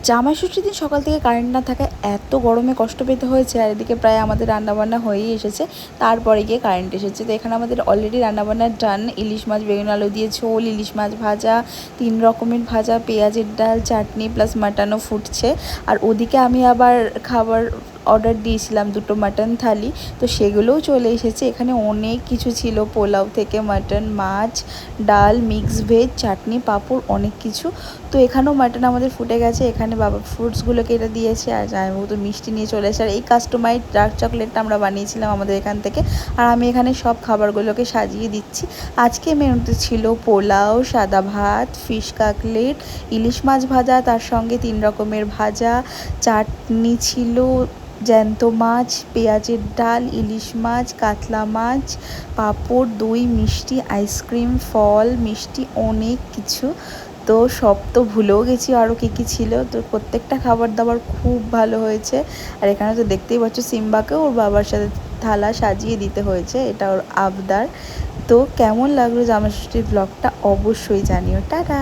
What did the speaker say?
জামাই ষষ্ঠীর দিন সকাল থেকে কারেন্ট না থাকায় এত গরমে কষ্ট পেতে হয়েছে, আর এদিকে প্রায় আমাদের রান্নাবান্না হয়েই এসেছে। তারপরে গিয়ে কারেন্ট এসেছে, তো এখানে আমাদের অলরেডি রান্নাবান্না ডান। ইলিশ মাছ বেগুন আলু দিয়ে ঝোল, ইলিশ মাছ ভাজা, 3 রকমের ভাজা, পেঁয়াজের ডাল, চাটনি প্লাস মাটনও ফুটছে। আর ওদিকে আমি আবার খাবার অর্ডার দিয়েছিলাম 2টো মাটন থালি, তো সেগুলোও চলে এসেছে। এখানে অনেক কিছু ছিল, পোলাও থেকে মাটন, মাছ, ডাল, মিক্স ভেজ, চাটনি, পাঁপড়, অনেক কিছু। তো এখানেও মাটন আমাদের ফুটে গেছে। এখানে বাবা ফ্রুটসগুলোকে এটা দিয়েছে, আর জামাইবাবু তো মিষ্টি নিয়ে চলে এসেছে। আর এই কাস্টমাইজ ডার্ক চকলেটটা আমরা বানিয়েছিলাম আমাদের এখান থেকে। আর আমি এখানে সব খাবারগুলোকে সাজিয়ে দিচ্ছি। আজকে মেনুতে ছিল পোলাও, সাদা ভাত, ফিশ কাটলেট, ইলিশ মাছ ভাজা, তার সঙ্গে 3 রকমের ভাজা, চাটনি ছিল, জ্যান্ত মাছ, পেঁয়াজের ডাল, ইলিশ মাছ, কাতলা মাছ, পাঁপড়, দই, মিষ্টি, আইসক্রিম, ফল, মিষ্টি, অনেক কিছু। তো সব তো ভুলেও গেছি আরও কী কী ছিল। তো প্রত্যেকটা খাবার দাবার খুব ভালো হয়েছে। আর এখানে তো দেখতেই পাচ্ছ সিম্বাকেও ওর বাবার সাথে থালা সাজিয়ে দিতে হয়েছে, এটা ওর আবদার। তো কেমন লাগলো জামাই ষষ্ঠীর ব্লগটা অবশ্যই জানিও। টাটা।